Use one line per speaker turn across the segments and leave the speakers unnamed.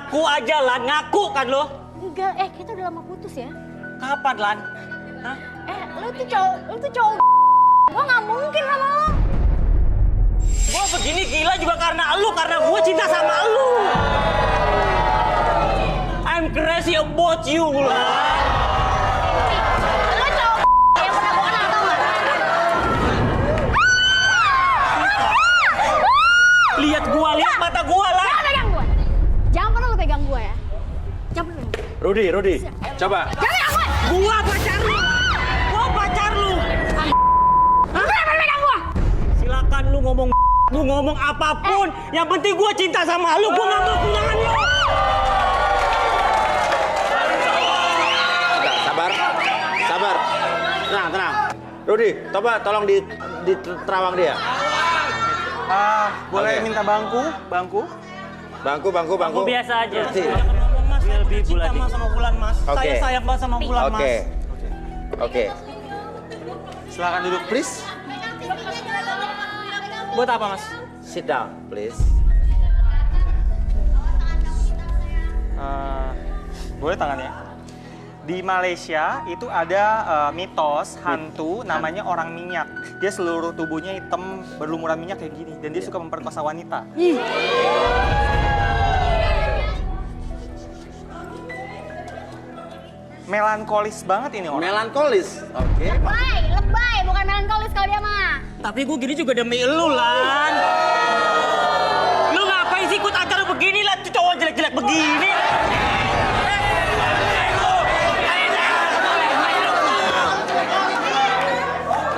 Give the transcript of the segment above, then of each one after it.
Ngaku aja, Lan. Ngaku kan lo?
Enggak, kita udah lama putus ya.
Kapan, Lan? Hah?
Lu tuh cowok gua nggak mungkin sama lo.
Gua begini gila juga karena gua cinta sama lu. I'm crazy about you, Lan.
Lu cowok yang pernah gua kenal, tau nggak?
Lihat gua, lihat mata gua, Lan.
Jangan pegang gua. Jangan pernah lu pegang gua ya. Jangan pernah.
Rudi, coba.
Jangan pegang gua.
Gua pacar lu. Gua pacar lu.
Jangan pegang gua.
Silakan lu ngomong apapun. Yang penting gua cinta sama lu. Gua nggak mau kehilangan lu.
Sabar. Tenang. Rudi, coba tolong di terawang dia.
Boleh minta bangku?
Bangku.
Aku biasa aja.
Berarti.
Lebih cinta mas sama Wulan, Mas.
Oke.
Saya sayang banget sama Wulan, Mas.
Oke.
Silakan duduk, please.
Buat apa, Mas?
Sit down, please.
Boleh tangannya? Di Malaysia itu ada mitos hantu namanya orang minyak. Dia seluruh tubuhnya hitam berlumuran minyak kayak gini dan dia suka memperkosa wanita. Melankolis banget ini orang.
Melankolis. Oke.
Lebay, bukan melankolis kalau dia mah.
Tapi gue gini juga demi lu, Lan. Lu ngapain sih ikut acara begini, Lan? Tuh cowok jelek-jelek begini.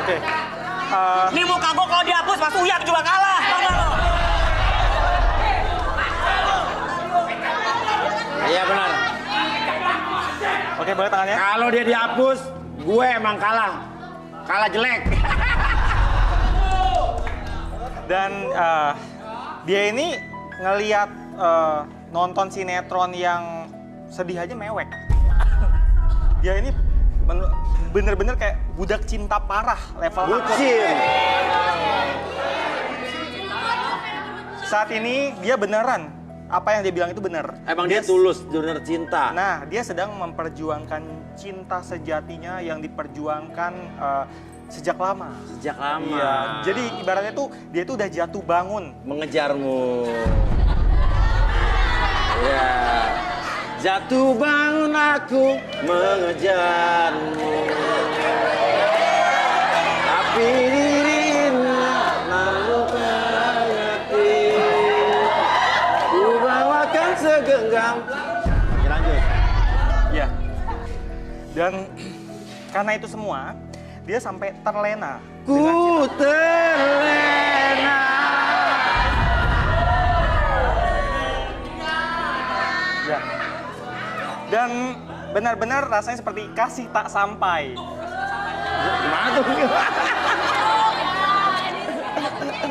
Oke.
Nih muka gue kalau dihapus, Mas Uyak juga kalah. Tau gak lo?
Iya benar.
Oke, boleh tangannya?
Kalau dia dihapus, gue emang kalah. Kalah jelek.
Dan dia ini ngeliat nonton sinetron yang sedih aja mewek. Dia ini bener-bener kayak budak cinta parah level aku.
Bucin.
Saat ini dia beneran, apa yang dia bilang itu bener.
Emang dia tulus, bener cinta.
Nah, dia sedang memperjuangkan cinta sejatinya yang diperjuangkan sejak lama.
Sejak lama.
Iya, jadi ibaratnya tuh dia tuh udah jatuh bangun.
Mengejarmu. Ya. Jatuh bangun aku mengejarmu. Tapi dirimu lalu hati. Ku bawakan segenggam. Oke, lanjut.
Ya. Dan karena itu semua, dia sampai terlena.
Ku terlena.
Ya. Dan benar-benar rasanya seperti kasih tak sampai.
Gimana tuh?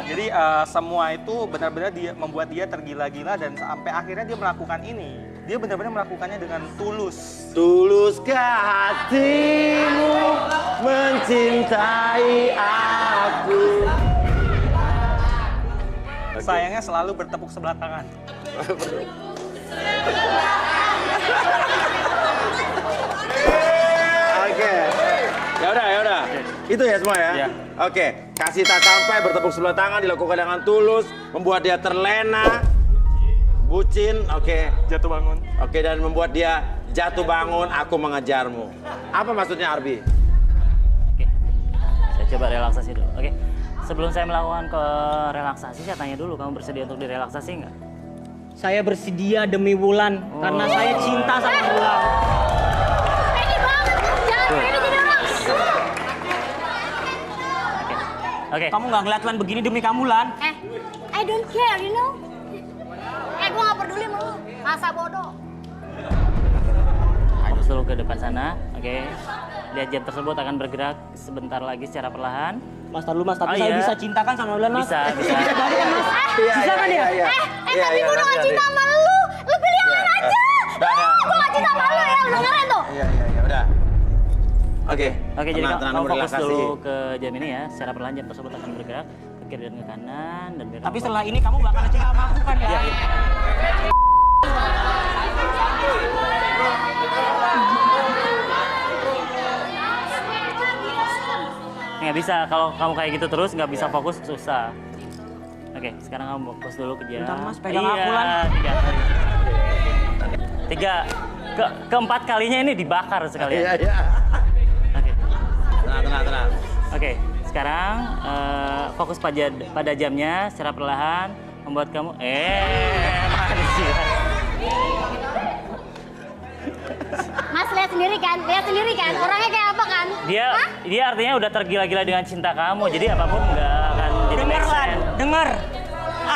Jadi semua itu benar-benar membuat dia tergila-gila dan sampai akhirnya dia melakukan ini. Dia benar-benar melakukannya dengan tulus.
Tuluskah hatimu mencintai aku?
Sayangnya selalu bertepuk sebelah tangan.
Oke. Ya udah. Itu ya semua ya?
Iya.
Oke. Kasih tak sampai, bertepuk sebelah tangan, dilakukan dengan tulus, membuat dia terlena, bucin, oke.
Jatuh bangun.
Oke, dan membuat dia jatuh bangun, aku mengejarmu. Apa maksudnya, Arbi?
Oke, saya coba relaksasi dulu. Oke, sebelum saya melakukan ke relaksasi, saya tanya dulu, kamu bersedia untuk direlaksasi nggak? Saya bersedia demi Wulan, karena saya cinta sama Wulan.
Pede banget, jangan pede jadi orang.
Oke. Kamu nggak ngeliat Lan begini demi kamu, Lan?
I don't care, you know. Gue gak peduli sama lu, masa bodoh.
Fokus dulu ke depan sana, oke. Lihat jam tersebut akan bergerak sebentar lagi secara perlahan. Mas, tar dulu Mas, tapi saya bisa cintakan sama Wulan, Mas. Bisa.
Iya,
Bisa kan ya?
Tapi gue udah gak cinta sama lu. Lu pilih yang lain aja. Gue gak cinta sama lu ya, lu dengerin tuh.
Iya, udah. Oke,
Oke, jadi
tenang,
kamu fokus
relaksasi.
dulu ke jam ini ya. Secara perlahan jam tersebut akan bergerak ke kiri dan ke kanan dan
Tapi setelah ini kamu gak akan cinta sama aku kan ya?
Iya. Nggak bisa, kalau kamu kayak gitu terus nggak bisa fokus, susah. Oke, sekarang kamu fokus dulu ke jam.
Bentar, Mas, pegang
Iya,
aku, Lan.
3 kali. 3, keempat kalinya ini dibakar sekalian.
Iya, iya.
Oke.
Tenang.
Oke, sekarang fokus pada jamnya secara perlahan membuat kamu manusia.
Mas lihat sendiri kan? Orangnya kayak apa kan?
Dia artinya udah tergila-gila dengan cinta kamu, jadi apapun nggak akan jadi
Dengar,
make
Lan.
sense.
Dengar.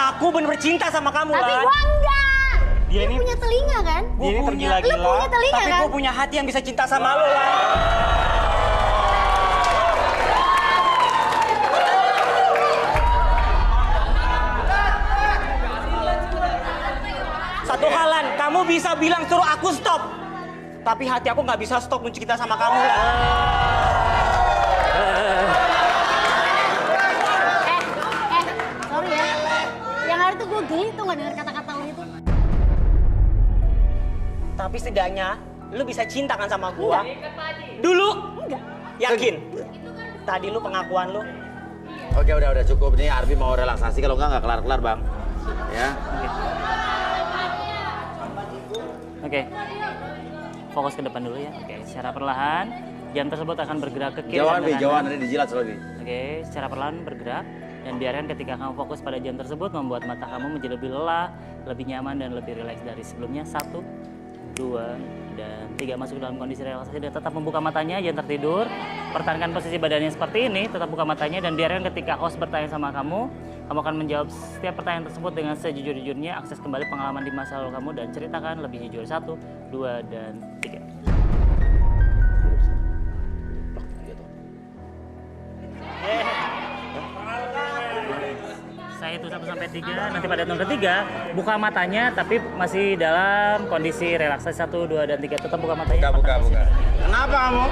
Aku bener-bener cinta sama kamu,
Tapi
Lan.
gua enggak.
Dia
Dia
ini-
punya telinga kan?
Gua
Dia ini
punya.
tergila-gila.
Lu punya telinga
Tapi
kan?
gue punya hati yang bisa cinta sama lo, Lan. Satu hal, Lan. Kamu bisa bilang suruh aku stop. Tapi hati aku nggak bisa stop mencinta sama kamu, Lan.
Sorry ya. Yang hari itu gue geli tuh nggak denger kata-kata lo itu.
Tapi setidaknya lu bisa cinta kan sama gua? Dulu?
Enggak.
Yakin? Tadi lu pengakuan lu.
Oke, udah cukup. Ini Arbi mau relaksasi, kalau nggak kelar-kelar, Bang. Ya.
Oke. Fokus ke depan dulu ya. Oke, secara perlahan jam tersebut akan bergerak ke kiri.
Jauhan,
dan
Bi,
kanan.
jauhan. Nanti dijilat lagi.
Oke, secara perlahan bergerak dan biarkan ketika kamu fokus pada jam tersebut membuat mata kamu menjadi lebih lelah, lebih nyaman dan lebih rileks dari sebelumnya. 1, 2, dan 3. Masuk dalam kondisi relaksasi dan tetap membuka matanya, jangan tertidur. Pertahankan posisi badannya seperti ini, tetap buka matanya dan biarkan ketika host bertanya sama kamu akan menjawab setiap pertanyaan tersebut dengan sejujur-jujurnya. Akses kembali pengalaman di masa lalu kamu dan ceritakan lebih jujur. 1, 2, dan 3. Saya itu 1 sampai 3, nanti pada hitung ketiga buka matanya tapi masih dalam kondisi relaksasi. 1, 2, dan 3. Tetap buka matanya.
Buka. Kenapa kamu?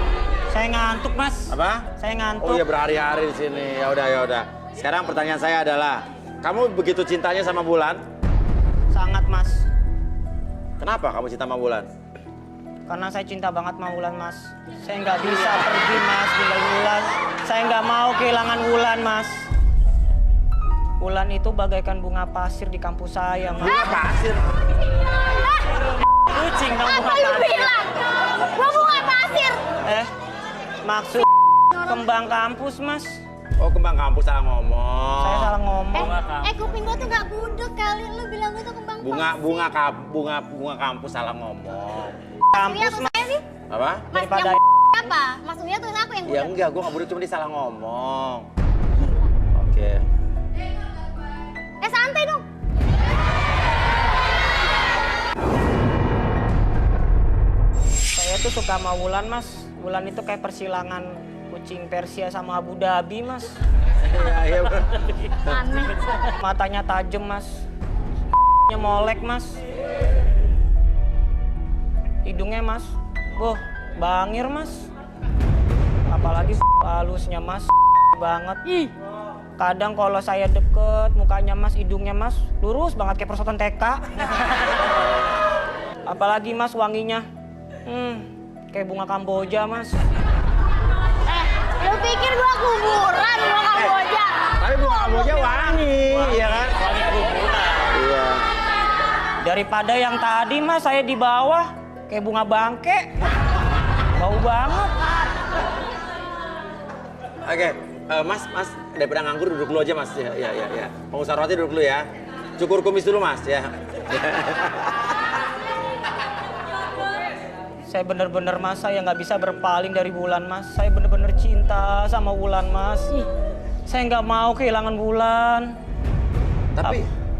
Saya ngantuk, Mas.
Apa?
Saya ngantuk.
Oh iya, berhari-hari di sini. Ya udah. Sekarang pertanyaan saya adalah, kamu begitu cintanya sama Bulan?
Sangat, Mas.
Kenapa kamu cinta sama Bulan?
Karena saya cinta banget sama Wulan, Mas. Saya nggak bisa pergi, Mas, tinggal Wulan. Saya nggak mau kehilangan Wulan, Mas. Wulan itu bagaikan bunga pasir di kampus saya, Mas.
Bunga pasir.
Kucing dong bunga
Apa lu
pasir.
bilang? Gua bunga pasir.
Maksud kembang kampus, Mas.
Oh, kembang kampus salah ngomong.
Saya salah ngomong.
Kuping gua tuh nggak budek kali. Lu bilang gua tuh kembang
Bunga kampus salah ngomong.
Maksudnya
Kampus,
tuh
Mas.
saya nih.
Apa?
Mas
Daripada
yang apa? Maksudnya tuh aku yang
Ya
budek.
enggak, gue nggak budek, cuma dia salah ngomong. Oke.
Santai dong.
saya tuh suka sama Wulan, Mas. Wulan itu kayak persilangan kucing Persia sama Abu Dhabi, Mas.
Iya.
Aneh.
Matanya tajam, Mas. Nya molek, Mas. Hidungnya, Mas. Bangir, Mas. Apalagi halusnya, Mas. Banget. Kadang kalau saya deket, mukanya Mas, hidungnya Mas, lurus banget kayak perosotan TK. Apalagi Mas, wanginya. Kayak bunga Kamboja, Mas.
Lu pikir gua kuburan gua Kamboja?
Tapi bunga Kamboja wangi, iya kan?
Wangi kuburan.
Iya.
Daripada yang tadi, Mas, saya di bawah kayak bunga bangke. Bau banget.
Oke, Mas, daripada nganggur duduk dulu aja, Mas. Ya. Pengusaha roti duduk dulu ya. Cukur kumis dulu, Mas, ya.
Saya bener-bener, Mas, saya nggak bisa berpaling dari Wulan, Mas. Saya bener-bener cinta sama Wulan, Mas. Saya nggak mau kehilangan Wulan.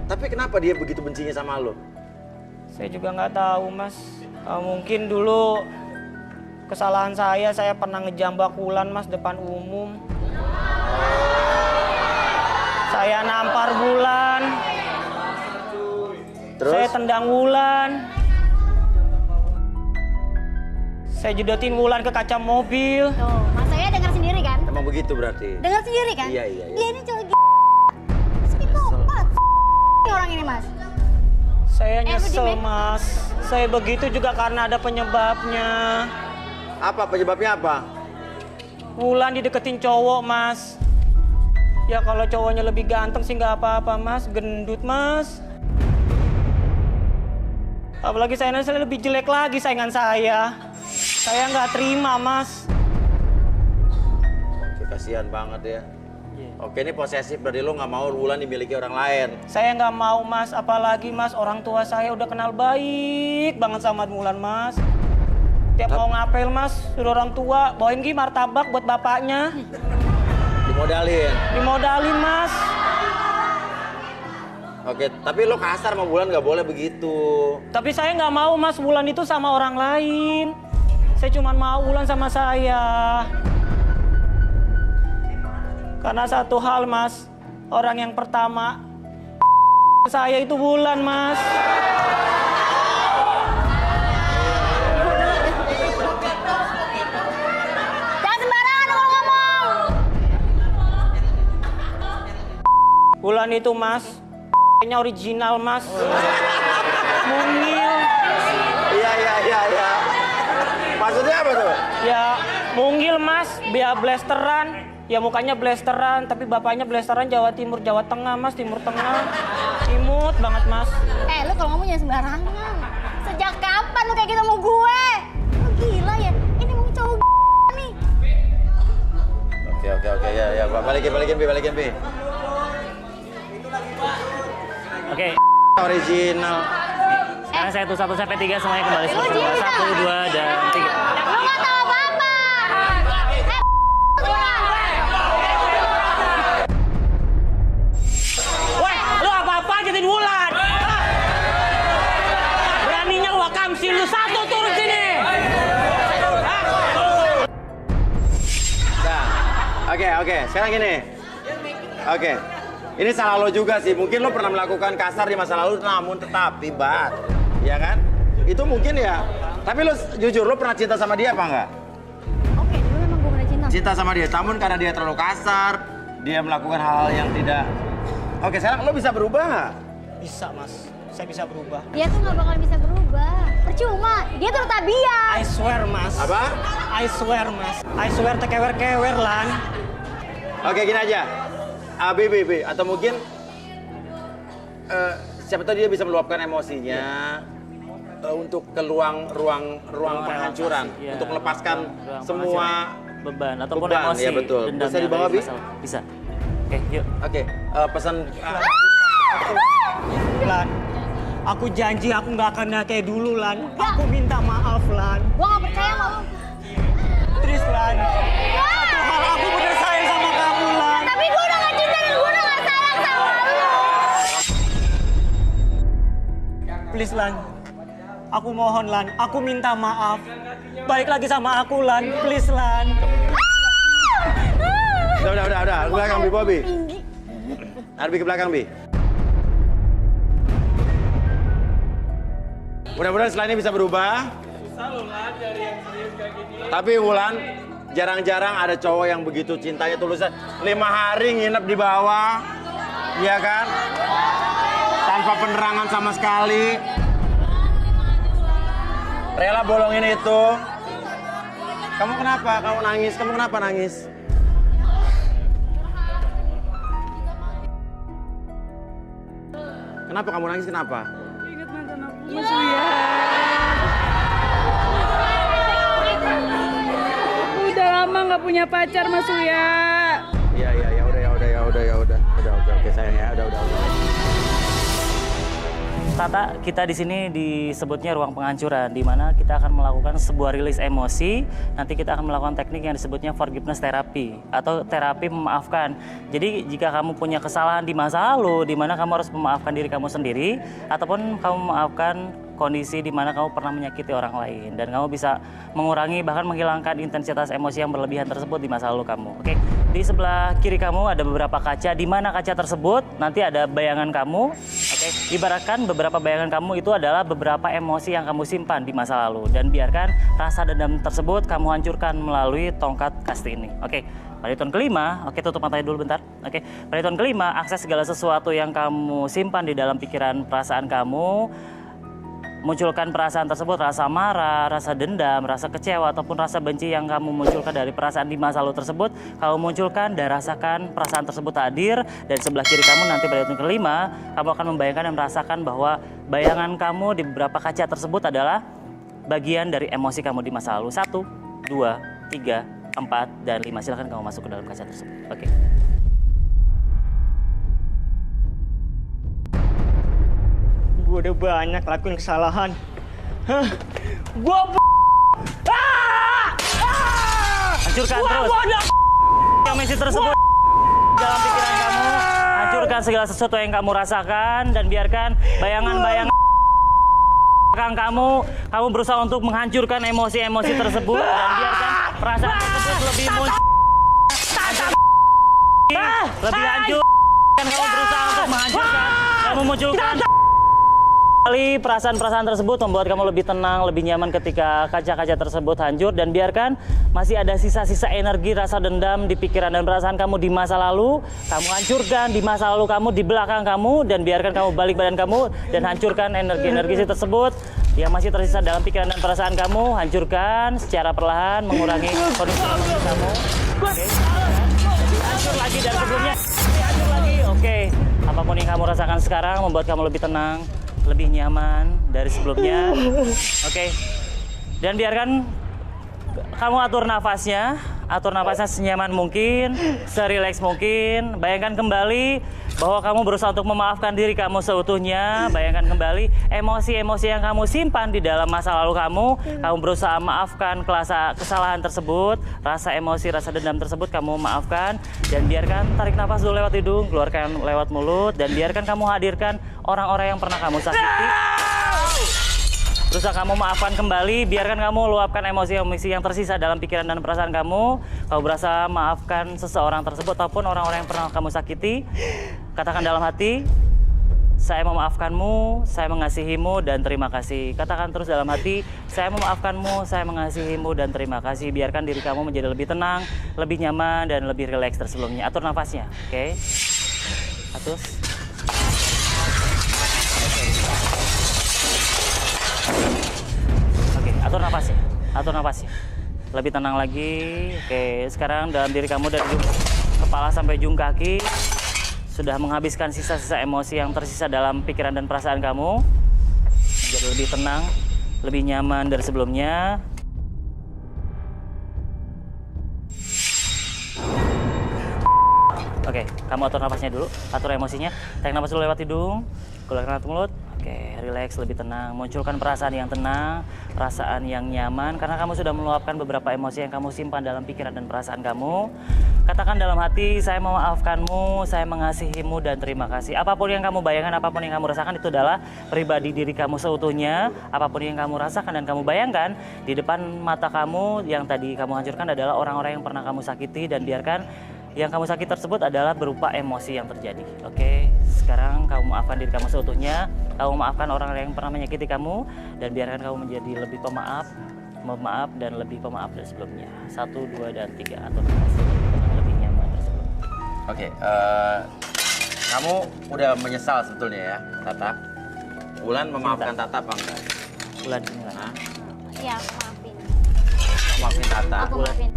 Tapi kenapa dia begitu bencinya sama lo?
Saya juga nggak tahu, Mas. Mungkin dulu kesalahan saya pernah ngejambak Wulan, Mas, depan umum. Saya nampar Wulan.
Terus?
Saya tendang Wulan. Saya jedotin Wulan ke kaca mobil.
Tuh, Mas saya dengar sendiri kan?
Emang begitu berarti?
Dengar sendiri kan?
Iya.
Dia ini cowok psikopat. Orang ini, Mas.
Saya
lu
nyesel,
diem ya?
Mas. Saya begitu juga karena ada penyebabnya.
Apa penyebabnya apa?
Wulan dideketin cowok, Mas. Ya kalau cowoknya lebih ganteng sih nggak apa-apa, Mas. Gendut, Mas. Apalagi saya lebih jelek lagi saingan saya. Saya nggak terima, Mas.
Oke, kasihan banget ya. Oke, ini posesif berarti lo nggak mau Wulan dimiliki orang lain.
Saya nggak mau, Mas. Apalagi, Mas, orang tua saya udah kenal baik banget sama Wulan, Mas. Tiap mau ngapel, Mas, suruh orang tua bawain martabak buat bapaknya.
Dimodalin.
Dimodalin, Mas.
Oke, tapi lo kasar sama Wulan nggak boleh begitu.
Tapi saya nggak mau, Mas, Wulan itu sama orang lain. Saya cuma mau Wulan sama saya. Karena satu hal, Mas, orang yang pertama saya itu Wulan, Mas.
Jangan sembarangan kalau ngomong.
Wulan itu, Mas, nya original, Mas. Mungil.
Iya. Maksudnya apa tuh?
Ya, mungil, Mas. Dia blasteran. Ya mukanya blasteran, tapi bapaknya blasteran Jawa Timur, Jawa Tengah, Mas. Timur Tengah. Imut banget, Mas.
Lu kalau ngomong jangan sembarangan. Sejak kapan lu kayak gitu sama gue? Lu gila ya? Ini mau cowok nih.
Oke, ya. Balikin, Bi.
Oke.
Original.
Sekarang saya hitung 1 sampai 3 semuanya kembali
Lu
semua.
gila.
1, 2, dan 3.
Lu nggak tahu apa-apa.
Weh, lu apa-apa jadi Wulan? Hah? Beraninya lu kamsi lu satu turun sini.
Nah, oke. Sekarang gini. Oke. Ini salah lo juga sih. Mungkin lo pernah melakukan kasar di masa lalu, namun tetapi, ya kan? Itu mungkin ya. Tapi lo jujur, lo pernah cinta sama dia apa enggak?
Oke, dulu memang gue pernah cinta.
Cinta sama dia, namun karena dia terlalu kasar, dia melakukan hal-hal yang tidak. Oke, sekarang lo bisa berubah nggak?
Bisa, Mas. Saya bisa berubah.
Dia tuh nggak bakal bisa berubah. Percuma. Dia tuh tabiat.
I swear, Mas.
Apa?
I swear, Mas. I swear tekewer-kewer, Lan.
Oke, gini aja. ABBB atau mungkin siapa tahu dia bisa meluapkan emosinya untuk ke ruang penghancuran,
relaksasi, ya.
untuk melepaskan
Ruang
semua
beban ataupun
beban,
emosi.
ya betul.
dendam
Bisa
yang
dibawa,
ada di
Bi?
masa lalu. Bisa. Oke, yuk.
Oke, pesan
Lan, aku janji aku nggak akan kayak dulu, Lan. Aku minta maaf, Lan.
Gue nggak percaya sama lu.
Tris, Lan. Satu hal, aku bener sayang sama kamu, Lan.
Tapi gue udah nggak cinta dan gue udah nggak sayang sama lu.
Please, Lan. Aku mohon, Lan. Aku minta maaf. Balik lagi sama aku, Lan. Please, Lan.
udah. Ke belakang, Bi, Bobby. Arbi ke belakang, Bi. Mudah-mudahan setelah ini bisa berubah. Tapi Wulan, jarang-jarang ada cowok yang begitu cintanya tulusan 5 hari nginep di bawah, iya kan? Tanpa penerangan sama sekali. Rela bolongin itu. Kamu kenapa? Kamu nangis? Kamu kenapa nangis? Kenapa kamu nangis? Kenapa?
Ingat mantan aku, Mas Uya. Aku udah lama nggak punya pacar, Mas Uya.
Iya, udah. Oke sayang ya, udah.
Tata, kita di sini disebutnya ruang penghancuran, di mana kita akan melakukan sebuah rilis emosi. Nanti kita akan melakukan teknik yang disebutnya forgiveness therapy atau terapi memaafkan. Jadi jika kamu punya kesalahan di masa lalu, di mana kamu harus memaafkan diri kamu sendiri, ataupun kamu memaafkan kondisi di mana kamu pernah menyakiti orang lain, dan kamu bisa mengurangi bahkan menghilangkan intensitas emosi yang berlebihan tersebut di masa lalu kamu. Oke, di sebelah kiri kamu ada beberapa kaca, di mana kaca tersebut nanti ada bayangan kamu. Oke, ibaratkan beberapa bayangan kamu itu adalah beberapa emosi yang kamu simpan di masa lalu, dan biarkan rasa dendam tersebut kamu hancurkan melalui tongkat kasti ini. Oke. Pada hitungan kelima, oke tutup matanya dulu bentar. Oke, pada hitungan kelima, akses segala sesuatu yang kamu simpan di dalam pikiran perasaan kamu munculkan perasaan tersebut, rasa marah, rasa dendam, rasa kecewa, ataupun rasa benci yang kamu munculkan dari perasaan di masa lalu tersebut, kamu munculkan dan rasakan perasaan tersebut hadir. Dan sebelah kiri kamu nanti pada hitung kelima, kamu akan membayangkan dan merasakan bahwa bayangan kamu di beberapa kaca tersebut adalah bagian dari emosi kamu di masa lalu. 1, 2, 3, 4, dan 5. Silahkan kamu masuk ke dalam kaca tersebut. Oke.
Gue udah banyak lakuin kesalahan. Hah? Gue
Hancurkan terus emosi tersebut dalam pikiran kamu. Hancurkan segala sesuatu yang kamu rasakan dan biarkan bayangan-bayangan kamu berusaha untuk menghancurkan emosi-emosi tersebut dan biarkan perasaan tersebut lebih muncul, lebih hancur. Dan kamu berusaha untuk menghancurkan dan memunculkan kali perasaan-perasaan tersebut membuat kamu lebih tenang, lebih nyaman ketika kaca-kaca tersebut hancur. Dan biarkan masih ada sisa-sisa energi, rasa dendam di pikiran dan perasaan kamu di masa lalu. Kamu hancurkan di masa lalu kamu, di belakang kamu. Dan biarkan kamu balik badan kamu dan hancurkan energi-energi tersebut yang masih tersisa dalam pikiran dan perasaan kamu. Hancurkan secara perlahan, mengurangi kondisi emosi kamu. Oke. Lebih hancur lagi dari sebelumnya. Lebih hancur lagi. Oke. Apapun yang kamu rasakan sekarang membuat kamu lebih tenang, lebih nyaman dari sebelumnya. Oke. Dan biarkan kamu atur nafasnya senyaman mungkin, serileks mungkin. Bayangkan kembali bahwa kamu berusaha untuk memaafkan diri kamu seutuhnya. Bayangkan kembali emosi-emosi yang kamu simpan di dalam masa lalu kamu. Kamu berusaha maafkan kesalahan tersebut, rasa emosi, rasa dendam tersebut kamu maafkan. Dan biarkan tarik nafas dulu lewat hidung, keluarkan lewat mulut. Dan biarkan kamu hadirkan orang-orang yang pernah kamu sakiti. Berusaha kamu maafkan kembali, biarkan kamu luapkan emosi-emosi yang tersisa dalam pikiran dan perasaan kamu. Kamu berusaha maafkan seseorang tersebut ataupun orang-orang yang pernah kamu sakiti. Katakan dalam hati, saya memaafkanmu, saya mengasihimu, dan terima kasih. Katakan terus dalam hati, saya memaafkanmu, saya mengasihimu, dan terima kasih. Biarkan diri kamu menjadi lebih tenang, lebih nyaman, dan lebih rileks dari sebelumnya. Atur nafasnya, oke? Atur. Oke, atur nafasnya. Lebih tenang lagi. Oke, sekarang dalam diri kamu dari kepala sampai ujung kaki sudah menghabiskan sisa-sisa emosi yang tersisa dalam pikiran dan perasaan kamu. Menjadi lebih tenang, lebih nyaman dari sebelumnya. Oke, kamu atur nafasnya dulu, atur emosinya. Tarik nafas dulu lewat hidung, keluarkan lewat mulut. Oke, relax, lebih tenang. Munculkan perasaan yang tenang, perasaan yang nyaman, karena kamu sudah meluapkan beberapa emosi yang kamu simpan dalam pikiran dan perasaan kamu. Katakan dalam hati, saya memaafkanmu, saya mengasihimu, dan terima kasih. Apapun yang kamu bayangkan, apapun yang kamu rasakan, itu adalah pribadi diri kamu seutuhnya. Apapun yang kamu rasakan dan kamu bayangkan, di depan mata kamu yang tadi kamu hancurkan adalah orang-orang yang pernah kamu sakiti. Dan biarkan yang kamu sakit tersebut adalah berupa emosi yang terjadi. Oke, sekarang kamu maafkan diri kamu seutuhnya. Kamu maafkan orang yang pernah menyakiti kamu. Dan biarkan kamu menjadi lebih pemaaf, dan lebih pemaaf dari sebelumnya. 1, 2, dan 3. Atur nafas dengan lebih nyaman dari sebelumnya.
Oke, kamu udah menyesal sebetulnya ya, Tata? Wulan memaafkan Tata apa enggak?
Wulan enggak?
Hah?
Iya, aku maafin.
Maafin Tata.
Aku maafin.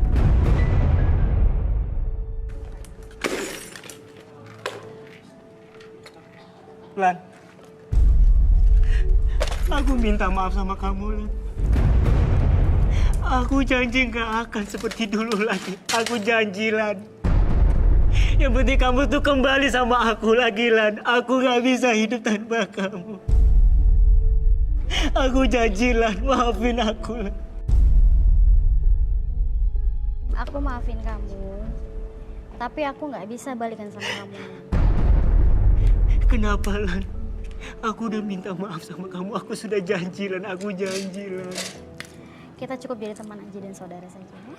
Lan, aku minta maaf sama kamu, Lan. Aku janji gak akan seperti dulu lagi. Aku janji, Lan. Yang penting kamu tuh kembali sama aku lagi, Lan. Aku gak bisa hidup tanpa kamu. Aku janji, Lan. Maafin aku, Lan.
Aku maafin kamu. Tapi aku nggak bisa balikan sama kamu.
Kenapa, Lan? Aku udah minta maaf sama kamu. Aku sudah janji, Lan. Aku janji, Lan.
Kita cukup jadi teman aja dan saudara saja, ya?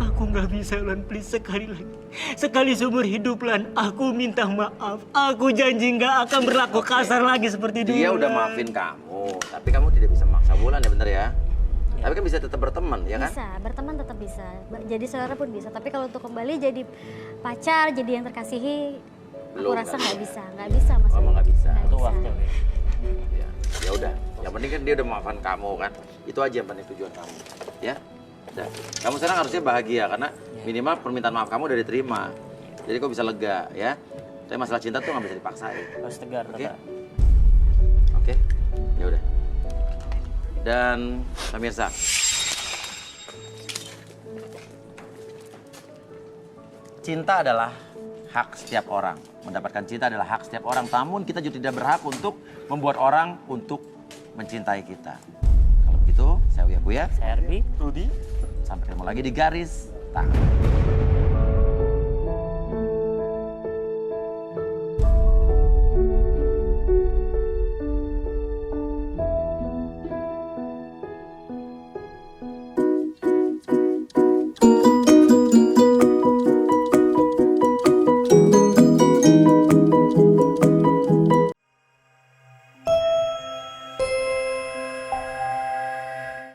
Aku nggak bisa, Lan. Please, sekali lagi. Sekali seumur hidup, Lan. Aku minta maaf. Aku janji nggak akan berlaku kasar lagi seperti dulu.
Dia udah
Lan.
maafin kamu, tapi kamu tidak bisa memaksa Wulan ya, bener ya? Tapi kan bisa tetap berteman, ya kan?
Bisa, berteman tetap bisa. Jadi saudara pun bisa. Tapi kalau untuk kembali jadi pacar, jadi yang terkasihi,
Belum,
aku rasa
kan?
nggak bisa, Mas.
Kamu nggak bisa.
Nggak
Itu
bisa.
waktu.
Ya. Ya udah, yang penting kan dia udah memaafkan kamu kan. Itu aja yang penting tujuan kamu. Ya. Udah. Kamu sekarang harusnya bahagia karena minimal permintaan maaf kamu udah diterima. Jadi kok bisa lega ya. Tapi masalah cinta tuh nggak bisa dipaksain.
Harus tegar,
Oke?
Tata.
Oke. Ya udah. Dan pemirsa, cinta adalah hak setiap orang. Mendapatkan cinta adalah hak setiap orang. Namun kita juga tidak berhak untuk membuat orang untuk mencintai kita. Kalau begitu, saya Uya Kuya.
Saya Arbi.
Rudi.
Sampai ketemu lagi di Garis Tangan.